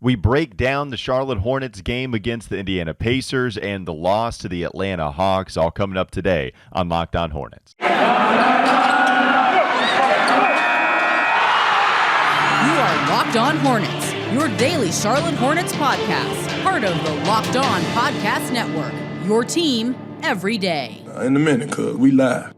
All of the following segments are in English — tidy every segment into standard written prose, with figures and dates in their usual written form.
We break down the Charlotte Hornets game against the Indiana Pacers and the loss to the Atlanta Hawks, all coming up today on Locked On Hornets. You are Locked On Hornets, your daily Charlotte Hornets podcast, part of the Locked On Podcast Network, your team every day. In a minute, cuz we live.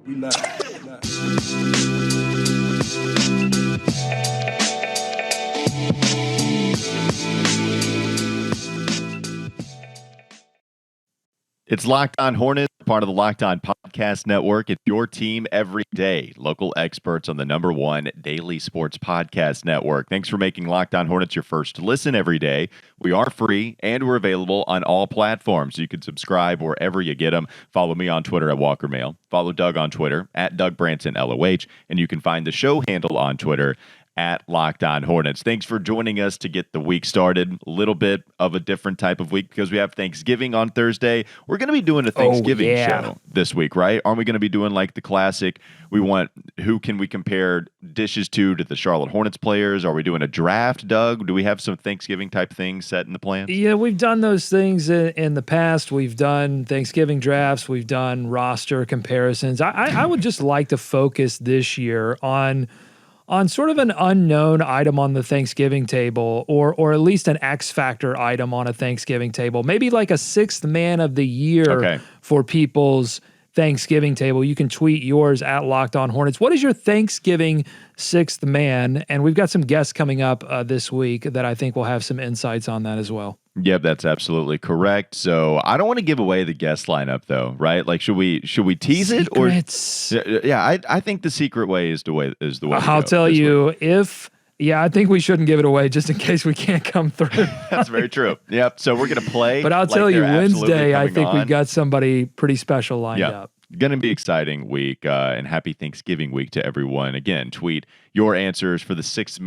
It's Locked On Hornets, part of the Locked On Podcast Network. It's your team every day. Local experts on the #1 daily sports podcast network. Thanks for making Locked On Hornets your first listen every day. We are free and we're available on all platforms. You can subscribe wherever you get them. Follow me on Twitter at Walker Mail. Follow Doug on Twitter at Doug Branson LOH. And you can find the show handle on Twitter at Locked On Hornets. Thanks for joining us to get the week started. A little bit of a different type of week because we have Thanksgiving on Thursday. We're going to be doing a Thanksgiving show this week, right? Aren't we going to be doing like the classic? We want who can we compare dishes to the Charlotte Hornets players? Are we doing a draft, Doug? Do we have some Thanksgiving type things set in the plans? Yeah, we've done those things in the past. We've done Thanksgiving drafts. We've done roster comparisons. I would just like to focus this year on sort of an unknown item on the Thanksgiving table, or at least an X factor item on a Thanksgiving table, maybe like a sixth man of the year for people's Thanksgiving table. You can tweet yours at Locked On Hornets. What is your Thanksgiving sixth man? And we've got some guests coming up this week that I think will have some insights on that as well. Yep, that's absolutely correct. So I don't want to give away the guest lineup though, right? Like, should we tease it or? Yeah, I think the secret way is the way. I'll tell you I think we shouldn't give it away just in case we can't come through. That's very true. Yep. So we're gonna play. But I'll tell you, Wednesday I think we've got somebody pretty special lined up. Going to be exciting week, and happy Thanksgiving week to everyone. Again, tweet your answers for the sixth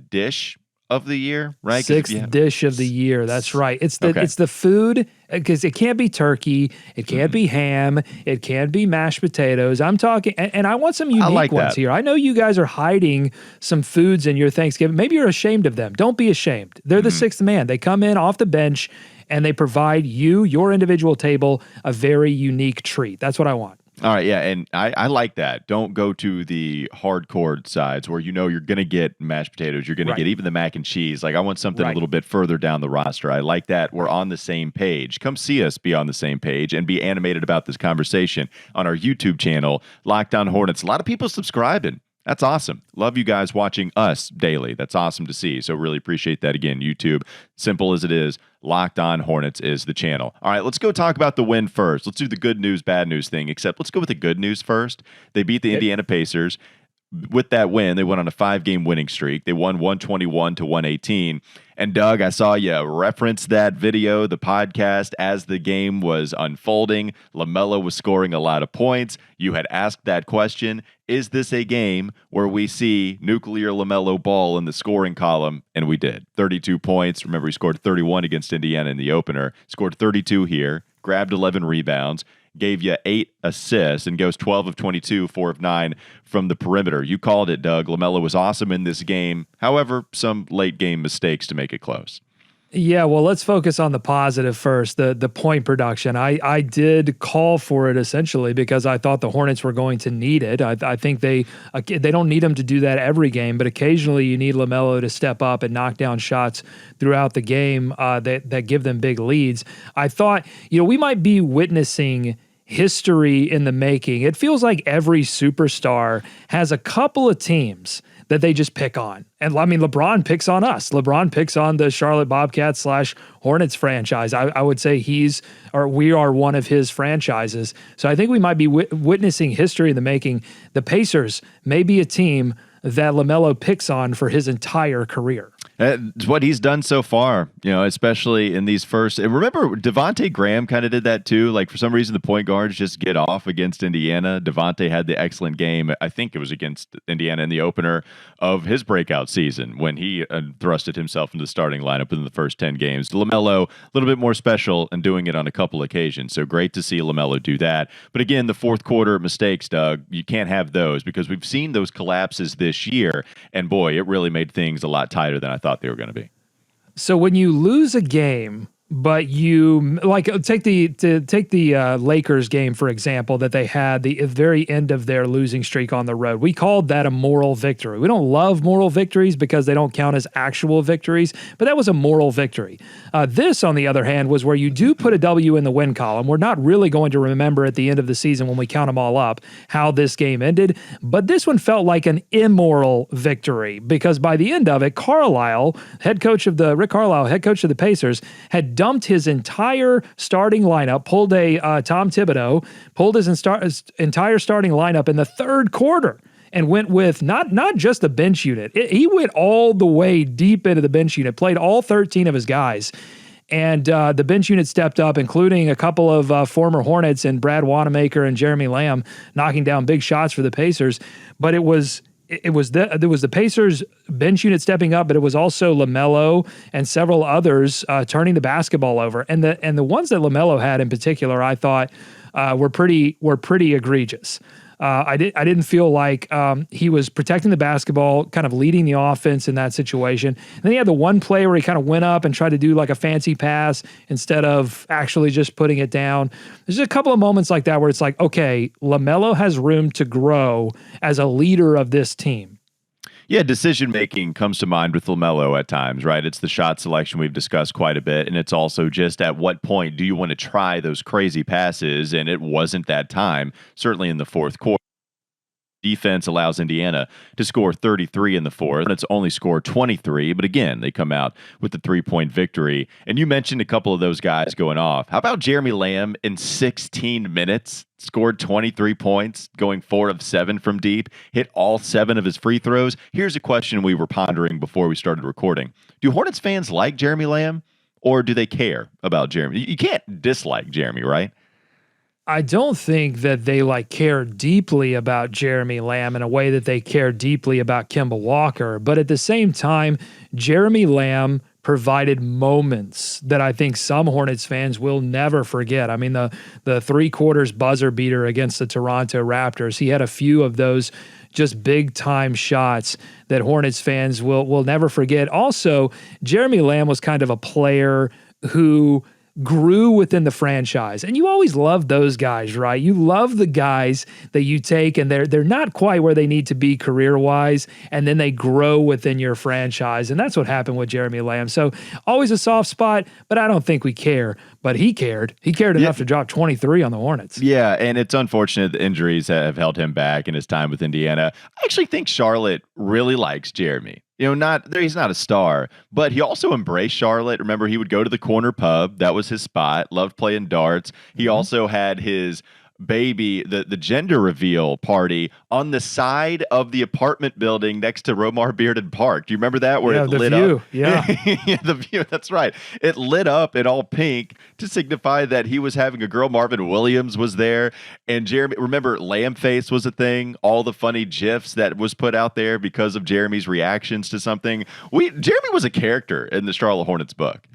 dish of the year, right? Sixth dish of the year. That's right. It's the food, because it can't be turkey, it can't be ham, it can't be mashed potatoes. I'm talking, and I want some unique ones here. I know you guys are hiding some foods in your Thanksgiving. Maybe you're ashamed of them. Don't be ashamed. They're the sixth man. They come in off the bench and they provide you, your individual table, a very unique treat. That's what I want. All right, yeah, and I like that. Don't go to the hardcore sides where you know you're going to get mashed potatoes, you're going to get even the mac and cheese. Like, I want something a little bit further down the roster. I like that we're on the same page. Come see us be on the same page and be animated about this conversation on our YouTube channel, Locked On Hornets. A lot of people subscribing. That's awesome. Love you guys watching us daily. That's awesome to see. So really appreciate that. Again, YouTube, simple as it is, Locked On Hornets is the channel. All right, let's go talk about the win first. Let's do the good news, bad news thing, except let's go with the good news first. They beat the Indiana Pacers. With that win, they went on a 5-game winning streak. They won 121-118. And Doug, I saw you reference that video, the podcast, as the game was unfolding. LaMelo was scoring a lot of points. You had asked that question, is this a game where we see nuclear LaMelo Ball in the scoring column? And we did. 32 points. Remember, he scored 31 against Indiana in the opener. Scored 32 here, grabbed 11 rebounds, gave you 8 assists, and goes 12 of 22, 4 of 9 from the perimeter. You called it, Doug. LaMelo was awesome in this game. However, some late game mistakes to make it close. Yeah, well, let's focus on the positive first, the point production. I did call for it essentially because I thought the Hornets were going to need it. I think they don't need him to do that every game, but occasionally you need LaMelo to step up and knock down shots throughout the game that give them big leads. I thought, we might be witnessing history in the making. It feels like every superstar has a couple of teams that they just pick on. And I mean, LeBron picks on us. LeBron picks on the Charlotte Bobcats / Hornets franchise. I would say we are one of his franchises. So I think we might be witnessing history in the making. The Pacers may be a team that LaMelo picks on for his entire career. It's what he's done so far, especially in these first. And remember, Devontae Graham kind of did that too. Like, for some reason, the point guards just get off against Indiana. Devontae had the excellent game. I think it was against Indiana in the opener of his breakout season when he thrusted himself into the starting lineup in the first 10 games. LaMelo, a little bit more special and doing it on a couple occasions. So great to see LaMelo do that. But again, the fourth quarter mistakes, Doug, you can't have those because we've seen those collapses this year. And boy, it really made things a lot tighter than I thought they were going to be. So when you lose a game, but you like take the Lakers game for example that they had the very end of their losing streak on the road. We called that a moral victory. We don't love moral victories because they don't count as actual victories, but that was a moral victory. This, on the other hand, was where you do put a W in the win column. We're not really going to remember at the end of the season when we count them all up how this game ended, but this one felt like an immoral victory because by the end of it, Rick Carlisle, head coach of the Pacers, had dumped his entire starting lineup, pulled a Tom Thibodeau, pulled his entire starting lineup in the third quarter and went with not just the bench unit. He went all the way deep into the bench unit, played all 13 of his guys. And the bench unit stepped up, including a couple of former Hornets and Brad Wanamaker and Jeremy Lamb knocking down big shots for the Pacers. But there was the Pacers bench unit stepping up, but it was also LaMelo and several others turning the basketball over. And the ones that LaMelo had in particular, I thought were pretty egregious. I didn't feel like he was protecting the basketball, kind of leading the offense in that situation. And then he had the one play where he kind of went up and tried to do like a fancy pass instead of actually just putting it down. There's a couple of moments like that where it's like, okay, LaMelo has room to grow as a leader of this team. Yeah, decision-making comes to mind with LaMelo at times, right? It's the shot selection we've discussed quite a bit, and it's also just at what point do you want to try those crazy passes, and it wasn't that time, certainly in the fourth quarter. Defense allows Indiana to score 33 in the fourth, and it's only scored 23, but again, they come out with the 3-point victory. And you mentioned a couple of those guys going off. How about Jeremy Lamb in 16 minutes? Scored 23 points, going 4 of 7 from deep, hit all 7 of his free throws. Here's a question we were pondering before we started recording. Do Hornets fans like Jeremy Lamb, or do they care about Jeremy? You can't dislike Jeremy, right? I don't think that they care deeply about Jeremy Lamb in a way that they care deeply about Kemba Walker. But at the same time, Jeremy Lamb provided moments that I think some Hornets fans will never forget. I mean, the three-quarters buzzer beater against the Toronto Raptors, he had a few of those just big-time shots that Hornets fans will never forget. Also, Jeremy Lamb was kind of a player who grew within the franchise. And you always love those guys, right? You love the guys that you take and they're not quite where they need to be career-wise, and then they grow within your franchise. And that's what happened with Jeremy Lamb. So always a soft spot, but I don't think we care. But he cared. He cared enough to drop 23 on the Hornets. Yeah, and it's unfortunate the injuries have held him back in his time with Indiana. I actually think Charlotte really likes Jeremy. He's not a star, but he also embraced Charlotte. Remember, he would go to the corner pub. That was his spot. Loved playing darts. He also had his baby, the gender reveal party on the side of the apartment building next to Romar Bearden Park. Do you remember that? Where it lit up? Yeah. Yeah, the view. That's right. It lit up in all pink to signify that he was having a girl. Marvin Williams was there. And Jeremy, remember, Lamb face was a thing. All the funny GIFs that was put out there because of Jeremy's reactions to something. Jeremy was a character in the Charlotte Hornets book.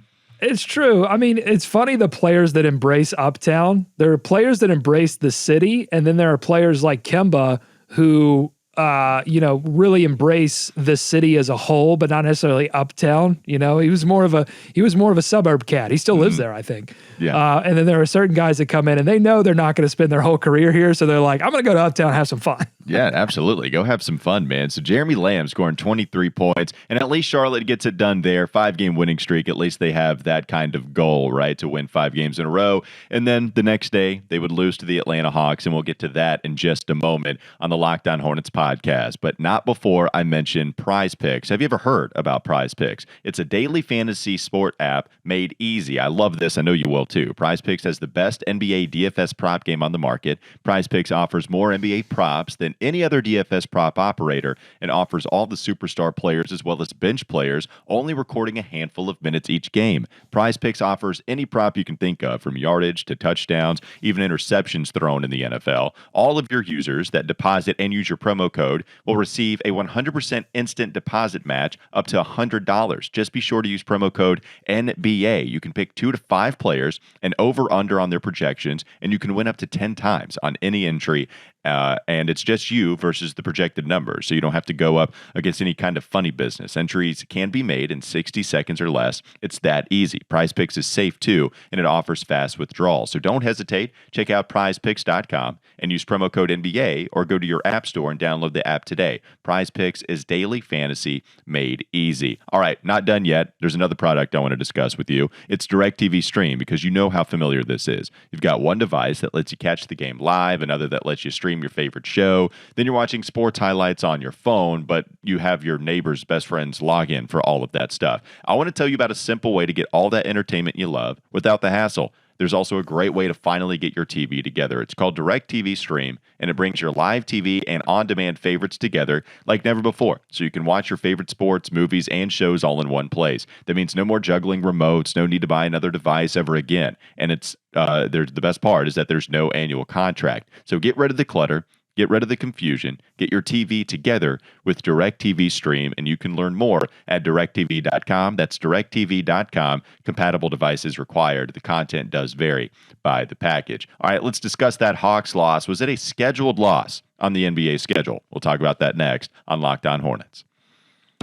It's true. I mean, it's funny the players that embrace Uptown. There are players that embrace the city, and then there are players like Kemba who really embrace the city as a whole, but not necessarily Uptown. He was more of a suburb cat. He still lives there, I think. Yeah. And then there are certain guys that come in and they know they're not going to spend their whole career here, so they're like, I'm going to go to Uptown and have some fun. Yeah, absolutely. Go have some fun, man. So Jeremy Lamb scoring 23 points, and at least Charlotte gets it done there. 5-game winning streak. At least they have that kind of goal, right, to win 5 games in a row. And then the next day, they would lose to the Atlanta Hawks, and we'll get to that in just a moment on the Locked On Hornets podcast. But not before I mention Prize Picks. Have you ever heard about Prize Picks? It's a daily fantasy sport app made easy. I love this. I know you will too. Prize Picks has the best NBA DFS prop game on the market. Prize Picks offers more NBA props than any other DFS prop operator and offers all the superstar players as well as bench players, only recording a handful of minutes each game. Prize Picks offers any prop you can think of, from yardage to touchdowns, even interceptions thrown in the NFL. All of your users that deposit and use your promo code will receive a 100% instant deposit match up to $100. Just be sure to use promo code NBA. You can pick 2 to 5 players and over/under on their projections, and you can win up to 10 times on any entry and it's just you versus the projected numbers, so you don't have to go up against any kind of funny business. Entries can be made in 60 seconds or less. It's that easy. Prize Picks is safe too, and it offers fast withdrawals. So don't hesitate. Check out prizepicks.com and use promo code NBA, or go to your app store and download the app today. Prize Picks is daily fantasy made easy. All right, not done yet. There's another product I want to discuss with you. It's DirecTV Stream, because you know how familiar this is. You've got one device that lets you catch the game live, another that lets you stream your favorite show. Then you're watching sports highlights on your phone, but you have your neighbor's best friend's login for all of that stuff. I want to tell you about a simple way to get all that entertainment you love without the hassle. There's also a great way to finally get your TV together. It's called DirecTV Stream, and it brings your live TV and on-demand favorites together like never before. So you can watch your favorite sports, movies, and shows all in one place. That means no more juggling remotes, no need to buy another device ever again. And the best part is that there's no annual contract. So get rid of the clutter. Get rid of the confusion. Get your TV together with DirecTV Stream, and you can learn more at directtv.com. That's directtv.com. Compatible devices required. The content does vary by the package. All right, let's discuss that Hawks loss. Was it a scheduled loss on the NBA schedule? We'll talk about that next on Locked On Hornets.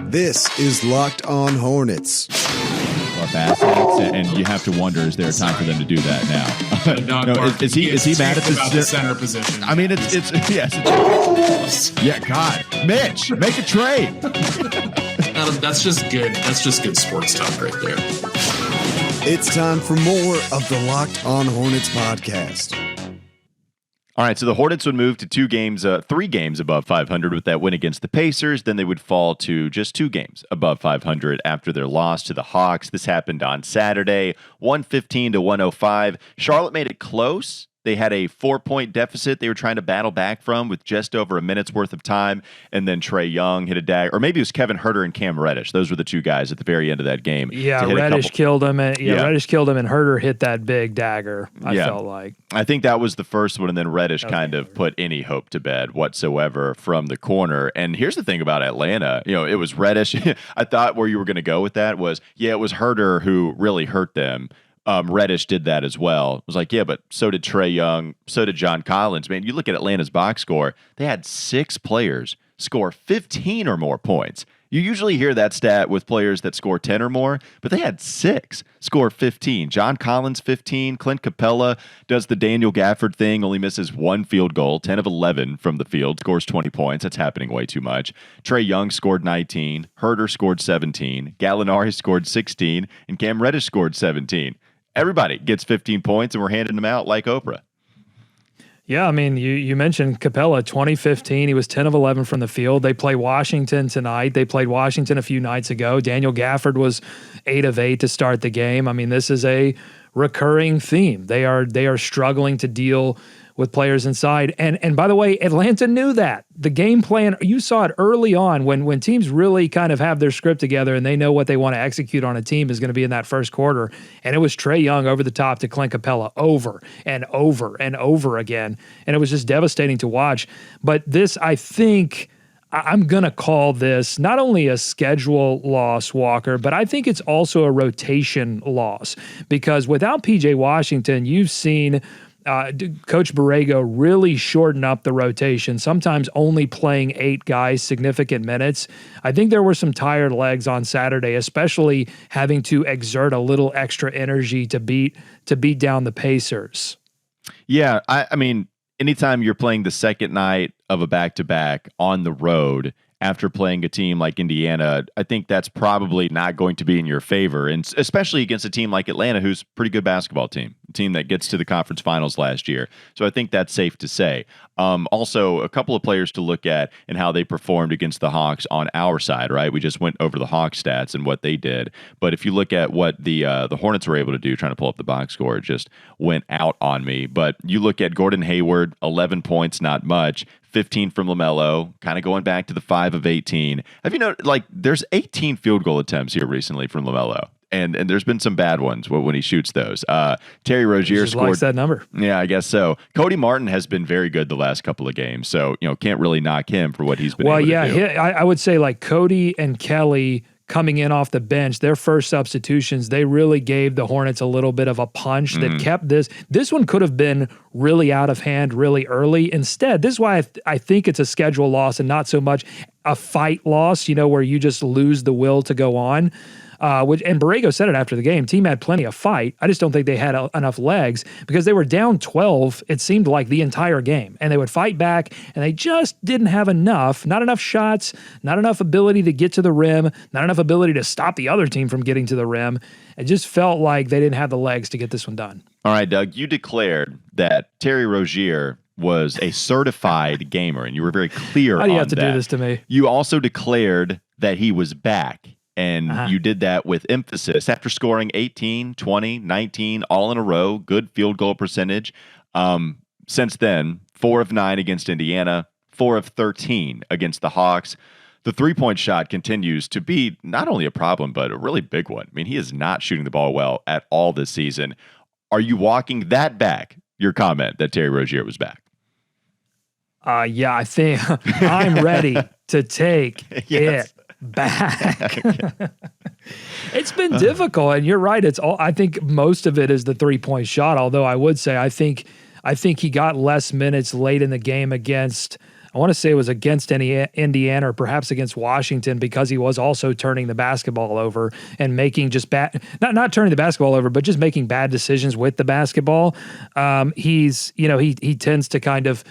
This is Locked On Hornets. Assets, and you have to wonder, is there a time for them to do that now? No, is he mad at the center position? I mean, it's yes. Yeah, God, Mitch, make a trade. That's just good. That's just good sports talk right there. It's time for more of the Locked On Hornets podcast. All right, so the Hornets would move to 3 games above 500 with that win against the Pacers. Then they would fall to just 2 games above 500 after their loss to the Hawks. This happened on Saturday, 115 to 105. Charlotte made it close. They had a 4-point deficit they were trying to battle back from with just over a minute's worth of time. And then Trae Young hit a dagger. Or maybe it was Kevin Huerter and Cam Reddish. Those were the 2 guys at the very end of that game. Yeah, Reddish killed him. Reddish killed him, and Huerter hit that big dagger, I felt like. I think that was the first one, and then Reddish kind of put any hope to bed whatsoever from the corner. And here's the thing about Atlanta. It was Reddish. I thought where you were going to go with that was, it was Huerter who really hurt them. Reddish did that as well. It was like, yeah, but so did Trae Young, so did John Collins. Man, you look at Atlanta's box score, they had 6 players score 15 or more points. You usually hear that stat with players that score 10 or more, but they had 6 score 15. John Collins, 15. Clint Capella does the Daniel Gafford thing, only misses 1 field goal, 10 of 11 from the field, scores 20 points. That's happening way too much. Trae Young scored 19. Huerter scored 17. Gallinari scored 16. And Cam Reddish scored 17. Everybody gets 15 points, and we're handing them out like Oprah. Yeah, I mean, you mentioned Capella, 2015. He was 10 of 11 from the field. They play Washington tonight. They played Washington a few nights ago. Daniel Gafford was 8 of 8 to start the game. I mean, this is a recurring theme. They are struggling to deal with players inside. And by the way, Atlanta knew that. The game plan, you saw it early on when teams really kind of have their script together and they know what they want to execute on a team is going to be in that first quarter. And it was Trae Young over the top to Clint Capella over and over and over again. And it was just devastating to watch. But this, I think, I'm going to call this not only a schedule loss, Walker, but I think it's also a rotation loss. Because without P.J. Washington, you've seen Coach Borrego really shorten up the rotation, sometimes only playing 8 guys significant minutes. I think there were some tired legs on Saturday, especially having to exert a little extra energy to beat down the Pacers. Yeah, I mean, anytime you're playing the second night of a back-to-back on the road after playing a team like Indiana, I think that's probably not going to be in your favor, and especially against a team like Atlanta, who's a pretty good basketball team, a team that gets to the conference finals last year. So I think that's safe to say. Also, a couple of players to look at and how they performed against the Hawks on our side, right? We just went over the Hawks stats and what they did. But if you look at what the Hornets were able to do, trying to pull up the box score, it just went out on me. But you look at Gordon Hayward, 11 points, not much. 15 from LaMelo, kind of going back to the 5 of 18. Have you noticed, there's 18 field goal attempts here recently from LaMelo. And there's been some bad ones when he shoots those. Terry Rozier scored. Likes that number. Yeah, I guess so. Cody Martin has been very good the last couple of games, so can't really knock him for what he's been able to do. I would say Cody and Kelly coming in off the bench, their first substitutions, they really gave the Hornets a little bit of a punch that kept this. This one could have been really out of hand really early. Instead, this is why I think it's a schedule loss and not so much a fight loss, where you just lose the will to go on. And Borrego said it after the game. Team had plenty of fight. I just don't think they had enough legs because they were down 12, it seemed like, the entire game. And they would fight back, and they just didn't have enough. Not enough shots, not enough ability to get to the rim, not enough ability to stop the other team from getting to the rim. It just felt like they didn't have the legs to get this one done. All right, Doug, you declared that Terry Rozier was a certified gamer, and you were very clear on that. How do you have to do this to me? You also declared that he was back. And you did that with emphasis after scoring 18, 20, 19, all in a row, good field goal percentage. Since then, 4 of 9 against Indiana, 4 of 13 against the Hawks. The three-point shot continues to be not only a problem, but a really big one. I mean, he is not shooting the ball well at all this season. Are you walking that back, your comment that Terry Rozier was back? Yeah, I think I'm ready to take it back. It's been difficult, and you're right. It's all. I think most of it is the 3-point shot. Although I would say I think he got less minutes late in the game against. I want to say it was against Indiana or perhaps against Washington because he was also turning the basketball over and making just bad, not turning the basketball over, but just making bad decisions with the basketball. He tends to kind of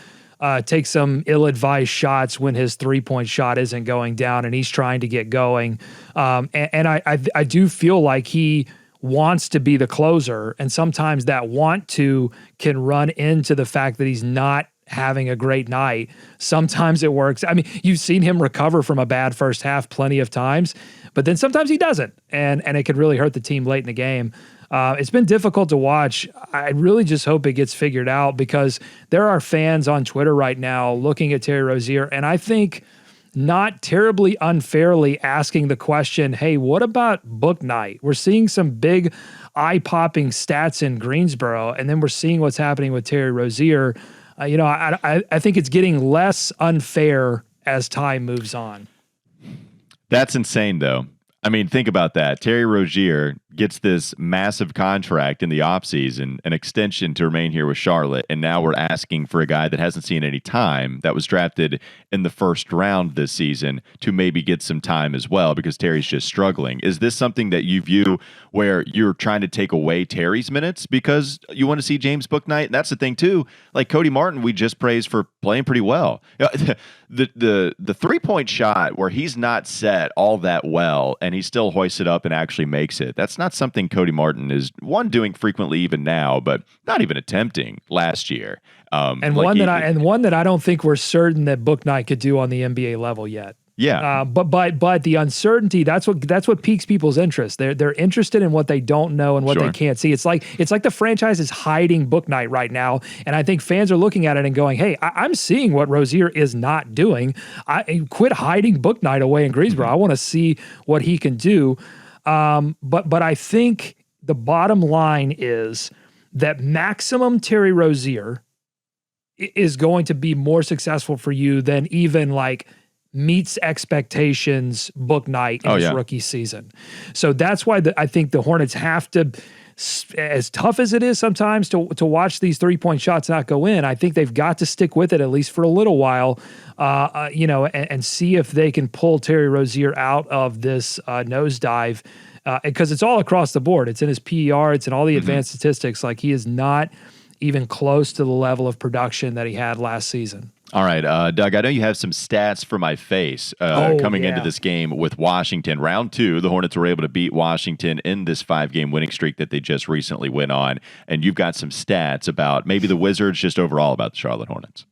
take some ill-advised shots when his 3-point shot isn't going down and he's trying to get going. And I do feel like he wants to be the closer, and sometimes that want to can run into the fact that he's not having a great night. Sometimes it works. I mean, you've seen him recover from a bad first half plenty of times, but then sometimes he doesn't, and it could really hurt the team late in the game. It's been difficult to watch. I really just hope it gets figured out because there are fans on Twitter right now looking at Terry Rozier, and I think not terribly unfairly asking the question, hey, what about book night? We're seeing some big eye-popping stats in Greensboro, and then we're seeing what's happening with Terry Rozier. I think it's getting less unfair as time moves on. That's insane, though. I mean, think about that. Terry Rozier gets this massive contract in the offseason, an extension to remain here with Charlotte, and now we're asking for a guy that hasn't seen any time, that was drafted in the first round this season, to maybe get some time as well because Terry's just struggling. Is this something that you view where you're trying to take away Terry's minutes because you want to see James Bouknight? And that's the thing, too. Like Cody Martin, we just praised for playing pretty well. The 3-point shot where he's not set all that well and he still hoists it up and actually makes it, that's not something Cody Martin is doing frequently even now, but not even attempting last year. And one that I don't think we're certain that Bouknight could do on the NBA level yet. Yeah. But the uncertainty, that's what piques people's interest. They're interested in what they don't know and what they can't see. It's like the franchise is hiding Bouknight right now, and I think fans are looking at it and going, "Hey, I'm seeing what Rozier is not doing. Quit hiding Bouknight away in Greensboro. I want to see what he can do." But I think the bottom line is that maximum Terry Rozier is going to be more successful for you than even like meets expectations Bouknight in his rookie season. So that's why I think the Hornets have to, as tough as it is sometimes to watch these 3-point shots not go in, I think they've got to stick with it at least for a little while, and see if they can pull Terry Rozier out of this nosedive, because it's all across the board. It's in his PER, it's in all the advanced statistics. Like, he is not even close to the level of production that he had last season. All right, Doug, I know you have some stats for my face coming into this game with Washington. Round 2, the Hornets were able to beat Washington in this 5-game winning streak that they just recently went on. And you've got some stats about maybe the Wizards, just overall about the Charlotte Hornets.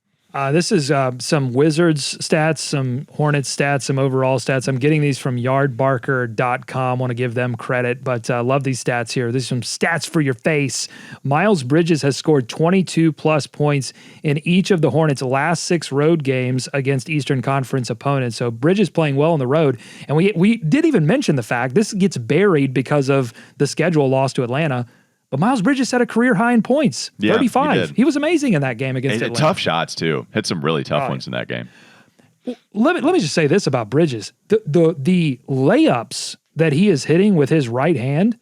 This is some Wizards stats, some Hornets stats, some overall stats. I'm getting these from yardbarker.com. Want to give them credit, but love these stats here. These are some stats for your face. Miles Bridges has scored 22-plus points in each of the Hornets' last 6 road games against Eastern Conference opponents. So Bridges playing well on the road. And we did even mention the fact this gets buried because of the schedule loss to Atlanta. But Miles Bridges set a career high in points, 35. He was amazing in that game against Atlanta. Tough shots, too. Hit some really tough ones in that game. Let me just say this about Bridges. The layups that he is hitting with his right hand,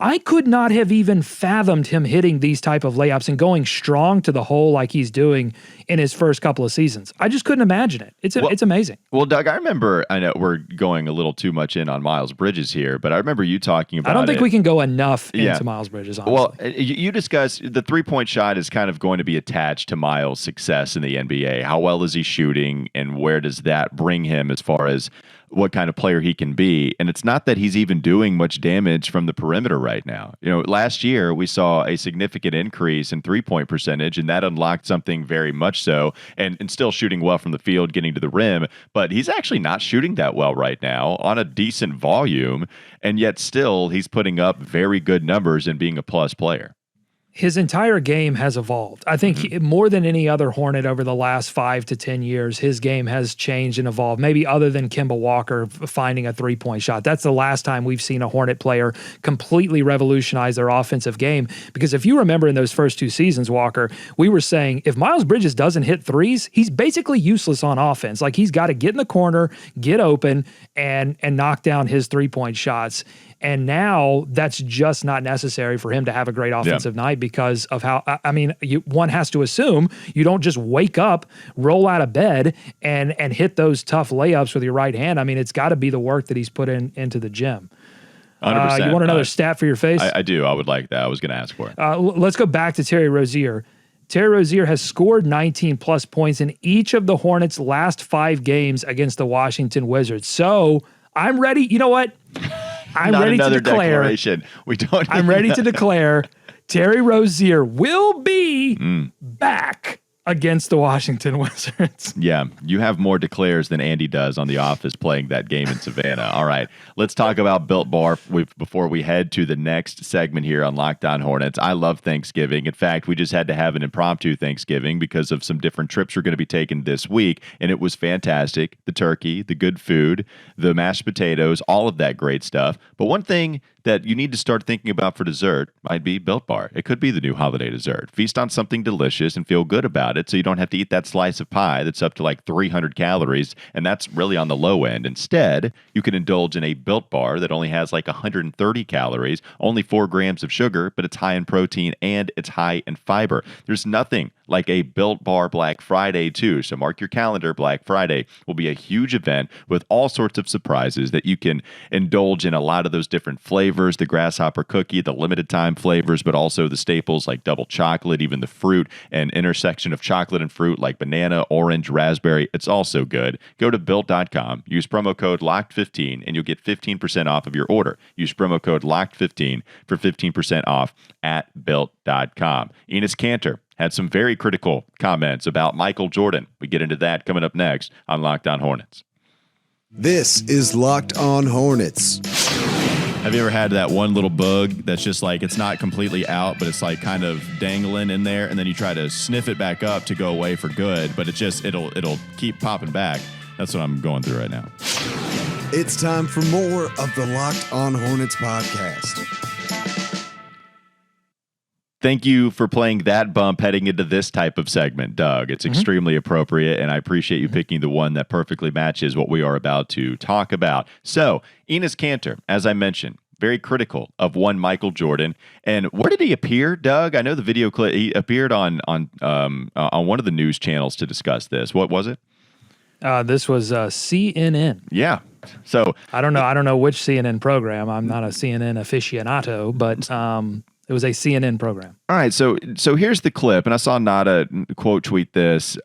I could not have even fathomed him hitting these type of layups and going strong to the hole like he's doing in his first couple of seasons. I just couldn't imagine it. It's amazing. Well, Doug, I know we're going a little too much in on Miles Bridges here, but I remember you talking about I don't think we can go enough into Miles Bridges, honestly. Well, you discussed the three-point shot is kind of going to be attached to Miles' success in the NBA. How well is he shooting, and where does that bring him as far as what kind of player he can be? And it's not that he's even doing much damage from the perimeter right now. Last year we saw a significant increase in three-point percentage, and that unlocked something very much so, and still shooting well from the field, getting to the rim, but he's actually not shooting that well right now on a decent volume, and yet still he's putting up very good numbers and being a plus player. His entire game has evolved. I think more than any other Hornet over the last 5 to 10 years, his game has changed and evolved, maybe other than Kemba Walker finding a three-point shot. That's the last time we've seen a Hornet player completely revolutionize their offensive game. Because if you remember in those first 2 seasons, Walker, we were saying if Miles Bridges doesn't hit threes, he's basically useless on offense. Like, he's got to get in the corner, get open, and knock down his three-point shots. And now that's just not necessary for him to have a great offensive night because of how, one has to assume you don't just wake up, roll out of bed, and hit those tough layups with your right hand. I mean, it's got to be the work that he's put into the gym. 100%. You want another stat for your face? I do. I would like that. I was going to ask for it. Let's go back to Terry Rozier. Terry Rozier has scored 19-plus points in each of the Hornets' last 5 games against the Washington Wizards. So I'm ready. You know what? I'm ready to declare. I'm ready to declare Terry Rozier will be back against the Washington Wizards. Yeah, you have more declares than Andy does on The Office playing that game in Savannah. All right, let's talk about Built Bar before we head to the next segment here on Locked On Hornets. I love Thanksgiving. In fact, we just had to have an impromptu Thanksgiving because of some different trips we're going to be taking this week, and it was fantastic. The turkey, the good food, the mashed potatoes, all of that great stuff. But one thing that you need to start thinking about for dessert might be Built Bar. It could be the new holiday dessert. Feast on something delicious and feel good about it so you don't have to eat that slice of pie that's up to like 300 calories, and that's really on the low end. Instead, you can indulge in a Built Bar that only has like 130 calories, only 4 grams of sugar, but it's high in protein and it's high in fiber. There's nothing like a Built Bar Black Friday too, so mark your calendar. Black Friday will be a huge event with all sorts of surprises that you can indulge in. A lot of those different flavors, the grasshopper cookie, the limited time flavors, but also the staples like double chocolate, even the fruit and intersection of chocolate and fruit like banana, orange, raspberry. It's also good. Go to Built.com, use promo code LOCKED15, and you'll get 15% off of your order. Use promo code LOCKED15 for 15% off at Built.com. Enes Kanter had some very critical comments about Michael Jordan. We get into that coming up next on Locked On Hornets. This is Locked On Hornets. Have you ever had that one little bug that's just like, it's not completely out, but it's like kind of dangling in there, and then you try to sniff it back up to go away for good, but it'll keep popping back? That's what I'm going through right now. It's time for more of the Locked On Hornets podcast. Thank you for playing that bump heading into this type of segment, Doug. It's extremely appropriate, and I appreciate you picking the one that perfectly matches what we are about to talk about. So, Enes Kanter, as I mentioned, very critical of one Michael Jordan. And where did he appear, Doug? I know the video clip. He appeared on one of the news channels to discuss this. What was it? This was CNN. Yeah. So I don't know which CNN program. I'm not a CNN aficionado, but it was a CNN program. All right, so here's the clip, and I saw Nada quote tweet this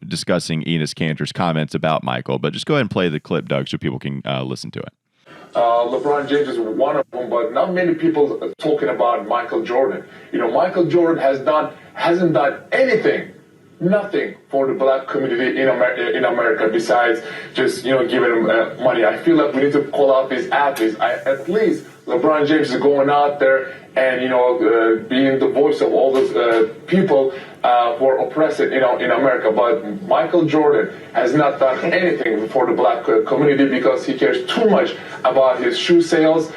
discussing Enes Kanter's comments about Michael, but just go ahead and play the clip, Doug, so people can listen to it. LeBron James is one of them, but not many people are talking about Michael Jordan. Michael Jordan hasn't done nothing for the black community in America besides just giving them money. I feel like we need to call out these athletes. At least LeBron James is going out there and being the voice of all those people who are oppressed in America. But Michael Jordan has not done anything for the black community because he cares too much about his shoe sales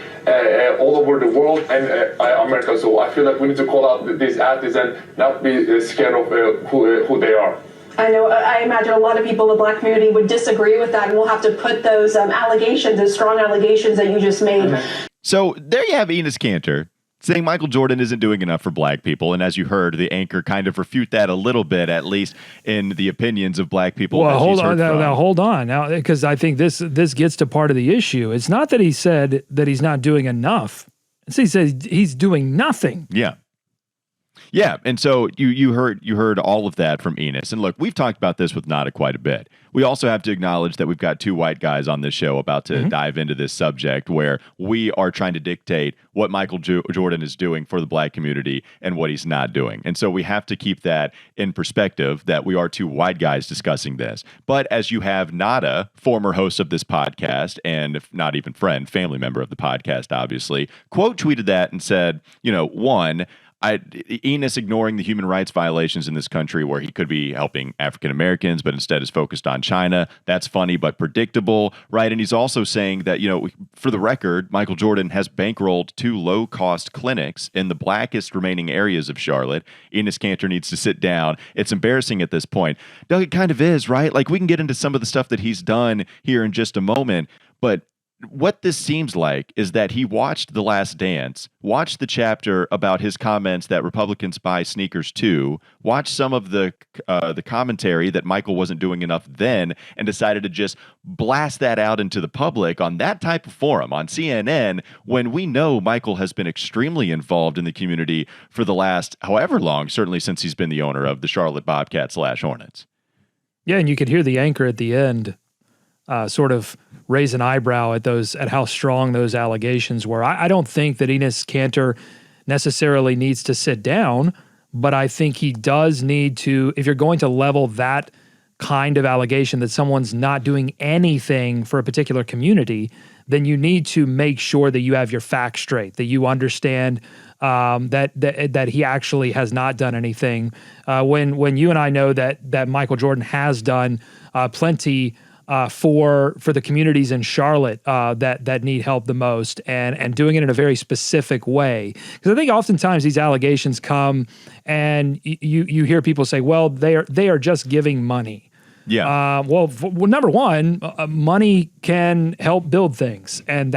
all over the world and America. So I feel like we need to call out these athletes and not be scared of who they are. I know, I imagine a lot of people in the Black community would disagree with that, and we'll have to put those allegations, those strong allegations that you just made. So there you have Enes Kanter saying Michael Jordan isn't doing enough for black people. And as you heard, the anchor kind of refute that a little bit, at least in the opinions of black people. Well, hold on now, because I think this gets to part of the issue. It's not that he said that he's not doing enough. He said he's doing nothing. Yeah. Yeah, and so you heard all of that from Enes. And look, we've talked about this with Nada quite a bit. We also have to acknowledge that we've got two white guys on this show about to dive into this subject where we are trying to dictate what Michael Jordan is doing for the black community and what he's not doing. And so we have to keep that in perspective that we are two white guys discussing this. But as you have Nada, former host of this podcast and if not even friend, family member of the podcast, obviously, quote tweeted that and said, one, Enes ignoring the human rights violations in this country where he could be helping African Americans, but instead is focused on China. That's funny, but predictable, right? And he's also saying that, for the record, Michael Jordan has bankrolled 2 low-cost clinics in the blackest remaining areas of Charlotte. Enes Kanter needs to sit down. It's embarrassing at this point. Doug, it kind of is, right? Like, we can get into some of the stuff that he's done here in just a moment, but what this seems like is that he watched The Last Dance, watched the chapter about his comments that Republicans buy sneakers too, watched some of the commentary that Michael wasn't doing enough then, and decided to just blast that out into the public on that type of forum, on CNN, when we know Michael has been extremely involved in the community for the last however long, certainly since he's been the owner of the Charlotte Bobcats / Hornets. Yeah, and you could hear the anchor at the end sort of raise an eyebrow at how strong those allegations were. I don't think that Enes Kanter necessarily needs to sit down, but I think he does need to, if you're going to level that kind of allegation that someone's not doing anything for a particular community, then you need to make sure that you have your facts straight, that you understand that he actually has not done anything. When you and I know that Michael Jordan has done plenty for the communities in Charlotte that need help the most, and doing it in a very specific way. Because I think oftentimes these allegations come, and you hear people say, "Well, they are just giving money." Yeah. Well, number one, money can help build things, and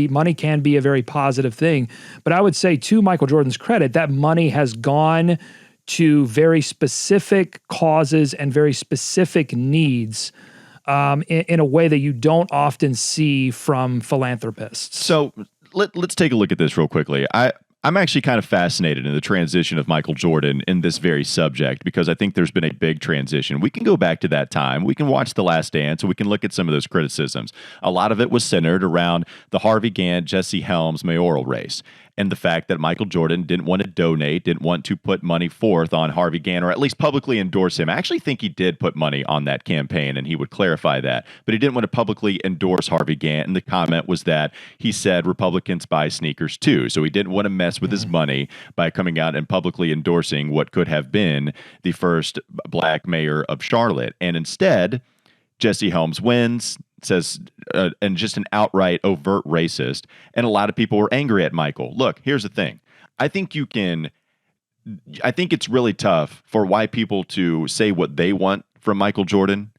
money can be a very positive thing. But I would say, to Michael Jordan's credit, that money has gone to very specific causes and very specific needs. In a way that you don't often see from philanthropists. So let's take a look at this real quickly. I'm actually kind of fascinated in the transition of Michael Jordan in this very subject because I think there's been a big transition. We can go back to that time. We can watch The Last Dance and we can look at some of those criticisms. A lot of it was centered around the Harvey, Gantt, Jesse Helms mayoral race and the fact that Michael Jordan didn't want to donate, didn't want to put money forth on Harvey Gantt, or at least publicly endorse him. I actually think he did put money on that campaign, and he would clarify that. But he didn't want to publicly endorse Harvey Gantt, and the comment was that he said Republicans buy sneakers too. So he didn't want to mess with his money by coming out and publicly endorsing what could have been the first black mayor of Charlotte. And instead, Jesse Helms wins, says, and just an outright overt racist. And a lot of people were angry at Michael. Look, here's the thing. I think it's really tough for white people to say what they want from Michael Jordan,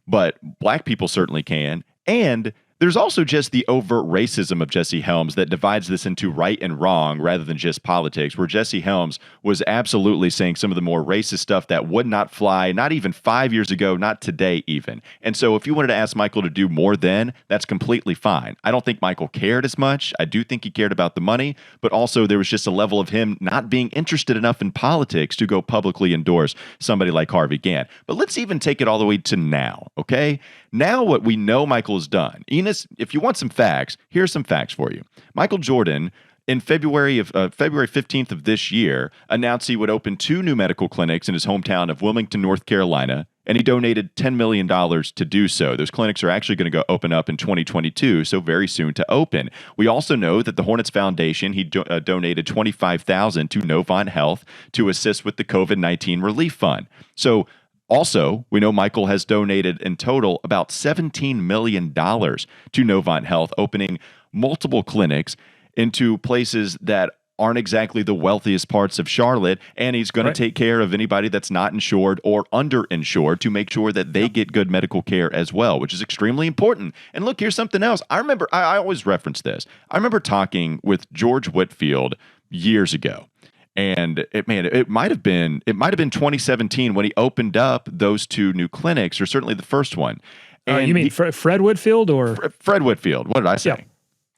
but black people certainly can. And there's also just the overt racism of Jesse Helms that divides this into right and wrong rather than just politics, where Jesse Helms was absolutely saying some of the more racist stuff that would not fly, not even 5 years ago, not today even. And so if you wanted to ask Michael to do more then, that's completely fine. I don't think Michael cared as much. I do think he cared about the money, but also there was just a level of him not being interested enough in politics to go publicly endorse somebody like Harvey Gantt. But let's even take it all the way to now, okay? Now what we know Michael has done, Enes, if you want some facts, here's some facts for you. Michael Jordan, in February 15th of this year, announced he would open 2 new medical clinics in his hometown of Wilmington, North Carolina, and he donated $10 million to do so. Those clinics are actually going to go open up in 2022, so very soon to open. We also know that the Hornets Foundation, he donated $25,000 to Novant Health to assist with the COVID-19 relief fund. So also, we know Michael has donated in total about $17 million to Novant Health, opening multiple clinics into places that aren't exactly the wealthiest parts of Charlotte, and he's going to take care of anybody that's not insured or underinsured to make sure that they get good medical care as well, which is extremely important. And look, here's something else. I remember, I always reference this. I remember talking with George Whitfield years ago. And it might have been 2017 when he opened up those two new clinics, or certainly the first one. And you mean Fred Whitfield or Fred Whitfield? What did I say? Yeah.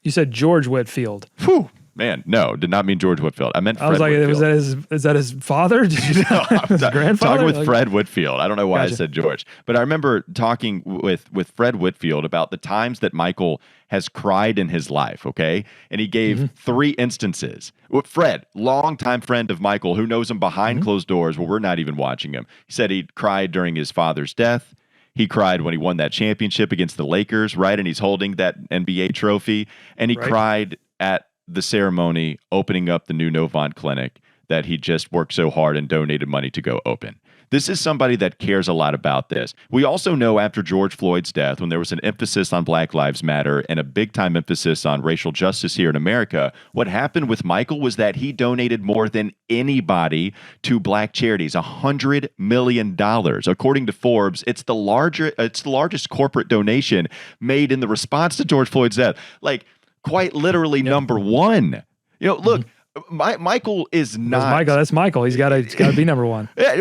You said George Whitfield. Whew. Man, no, did not mean George Whitfield. I meant Fred Whitfield. Is that his father? Did you know, his grandfather? Talking with Fred Whitfield. I don't know why Gotcha. I said George, but I remember talking with Fred Whitfield about the times that Michael has cried in his life, okay? And he gave 3 instances. Well, Fred, longtime friend of Michael, who knows him behind closed doors where we're not even watching him. He said he cried during his father's death. He cried when he won that championship against the Lakers, right? And he's holding that NBA trophy. And he cried at the ceremony opening up the new Novant clinic that he just worked so hard and donated money to go open. This is somebody that cares a lot about this. We also know after George Floyd's death, when there was an emphasis on Black Lives Matter and a big-time emphasis on racial justice here in America, what happened with Michael was that he donated more than anybody to black charities, $100 million. According to Forbes, it's the largest corporate donation made in the response to George Floyd's death. Like, quite literally number one. You know, look, Michael is not. That's Michael. He's got to be number one. Right.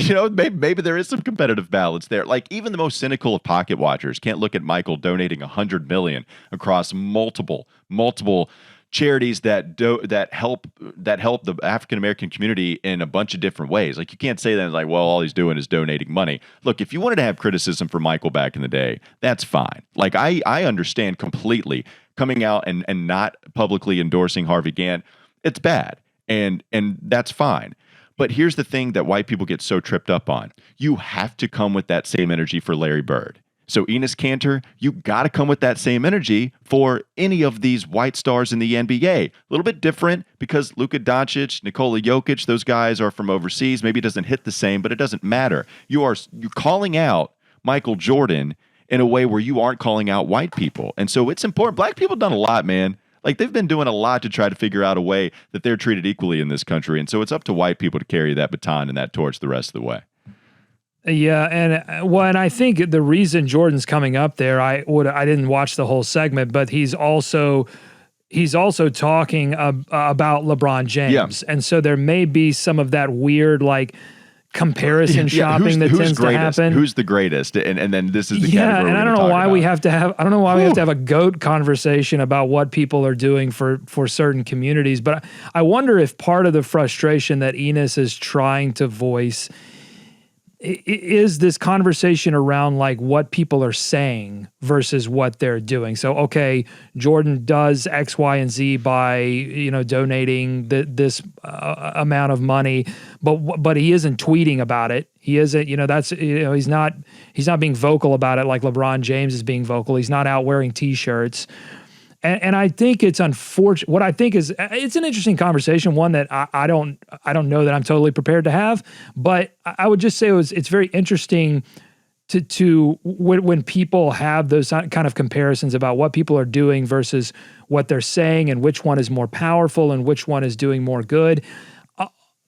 You know, maybe there is some competitive balance there. Like even the most cynical of pocket watchers can't look at Michael donating $100 million across multiple charities that help the African American community in a bunch of different ways. Like you can't say that like, well, all he's doing is donating money. Look, if you wanted to have criticism for Michael back in the day, that's fine. Like I understand completely coming out and not publicly endorsing Harvey Gantt. It's bad. And that's fine. But here's the thing that white people get so tripped up on. You have to come with that same energy for Larry Bird. So Enes Kanter, you got to come with that same energy for any of these white stars in the NBA. A little bit different because Luka Doncic, Nikola Jokic, those guys are from overseas. Maybe it doesn't hit the same, but it doesn't matter. You're calling out Michael Jordan in a way where you aren't calling out white people. And so it's important. Black people have done a lot, man. Like they've been doing a lot to try to figure out a way that they're treated equally in this country. And so it's up to white people to carry that baton and that torch the rest of the way. Yeah, and I think the reason Jordan's coming up there, I didn't watch the whole segment, but he's also talking about LeBron James, and so there may be some of that weird like comparison shopping that tends to happen. Who's the greatest? And then this is the category. And I don't know why we have to have a GOAT conversation about what people are doing for certain communities, but I wonder if part of the frustration that Enes is trying to voice is this conversation around like what people are saying versus what they're doing. So, okay, Jordan does X, Y, and Z by, donating this amount of money, but he isn't tweeting about it. He isn't, he's not being vocal about it like LeBron James is being vocal. He's not out wearing t-shirts. And I think it's unfortunate. What I think is it's an interesting conversation, one that I don't know that I'm totally prepared to have. But I would just say it's very interesting to when people have those kind of comparisons about what people are doing versus what they're saying and which one is more powerful and which one is doing more good.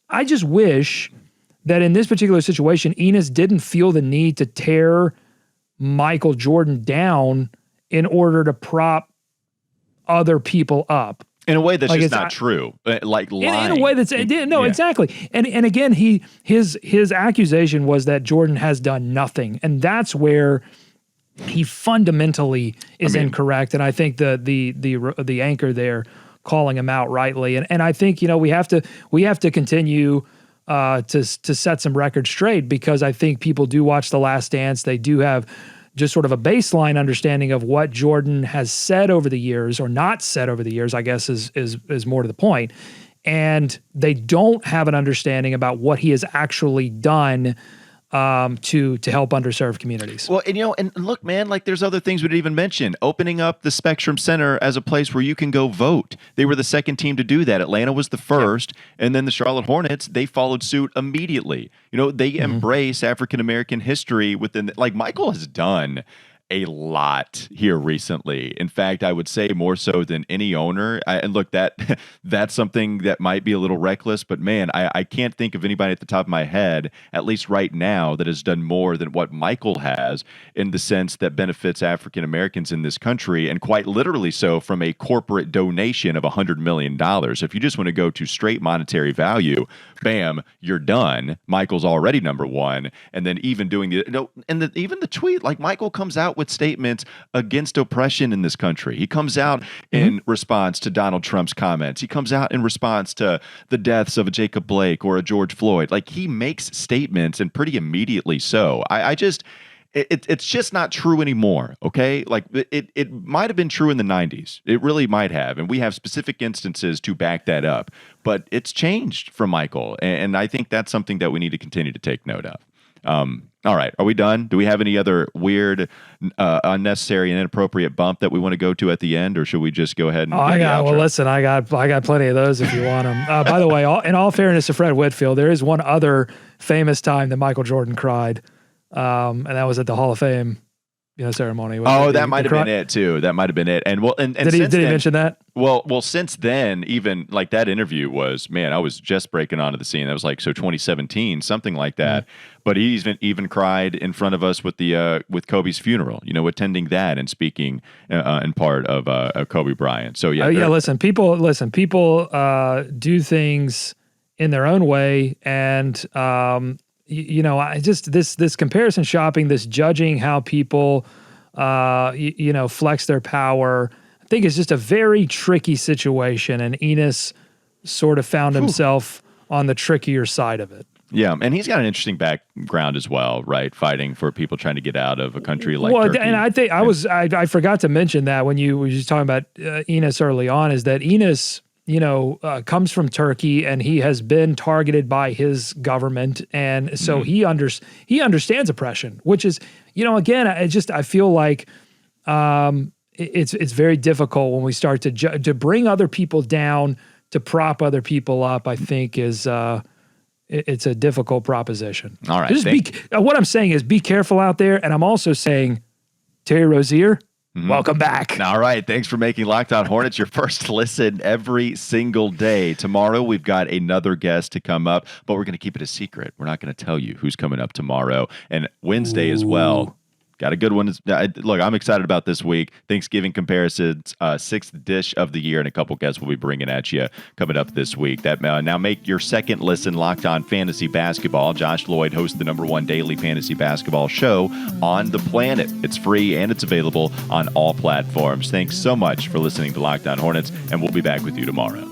I just wish that in this particular situation, Enes didn't feel the need to tear Michael Jordan down in order to prop other people up in a way that's just not true, like lying. In a way that's exactly. And again, his accusation was that Jordan has done nothing, and that's where he fundamentally is incorrect. And I think the anchor there calling him out rightly, and I think we have to continue to set some records straight, because I think people do watch The Last Dance. They do have just sort of a baseline understanding of what Jordan has said over the years, or not said over the years, I guess is more to the point. And they don't have an understanding about what he has actually done to help underserved communities. Well, and look, man, like there's other things we didn't even mention. Opening up the Spectrum Center as a place where you can go vote. They were the second team to do that. Atlanta was the first, and then the Charlotte Hornets, they followed suit immediately. They embrace African American history within, like Michael has done a lot here recently. In fact, I would say more so than any owner. And look, that's something that might be a little reckless, but man, I can't think of anybody at the top of my head, at least right now, that has done more than what Michael has in the sense that benefits African Americans in this country, and quite literally so from a corporate donation of $100 million. If you just want to go to straight monetary value, bam, you're done. Michael's already number one. And then even doing even the tweet, like Michael comes out with statements against oppression in this country. He comes out in response to Donald Trump's comments. He comes out in response to the deaths of a Jacob Blake or a George Floyd. Like, he makes statements, and pretty immediately so. It's just not true anymore, okay? Like, it might have been true in the 90s. It really might have, and we have specific instances to back that up. But it's changed from Michael, and I think that's something that we need to continue to take note of. All right, are we done? Do we have any other weird, unnecessary, and inappropriate bump that we want to go to at the end, or should we just go ahead and? I got plenty of those if you want them. By the way, in all fairness to Fred Whitfield, there is one other famous time that Michael Jordan cried, and that was at the Hall of Fame, ceremony. That might have been it too. That might have been it. And did he mention that? Well, since then, even like that interview was, man, I was just breaking onto the scene. That was like 2017, something like that. Mm-hmm. But he even cried in front of us with with Kobe's funeral. Attending that and speaking in part of Kobe Bryant. So yeah, Listen, people do things in their own way, and I just this comparison shopping, this judging how people, flex their power, I think is just a very tricky situation. And Enes sort of found himself on the trickier side of it. Yeah, and he's got an interesting background as well, right? Fighting for people trying to get out of a country like Turkey. And I think I forgot to mention that when you were just talking about Enes early on, is that Enes, comes from Turkey, and he has been targeted by his government, and so he understands oppression, which is, again, I feel like it's very difficult when we start to bring other people down, to prop other people up. I think is it's a difficult proposition. All right, what I'm saying is be careful out there, and I'm also saying, Terry Rozier, welcome back. All right. Thanks for making Locked On Hornets your first listen every single day. Tomorrow, we've got another guest to come up, but we're going to keep it a secret. We're not going to tell you who's coming up tomorrow. And Wednesday as well. Got a good one. Look, I'm excited about this week. Thanksgiving comparisons, sixth dish of the year, and a couple guests we'll be bringing at you coming up this week. Now make your second listen Locked On Fantasy Basketball. Josh Lloyd hosts the #1 daily fantasy basketball show on the planet. It's free and it's available on all platforms. Thanks so much for listening to Locked On Hornets, and we'll be back with you tomorrow.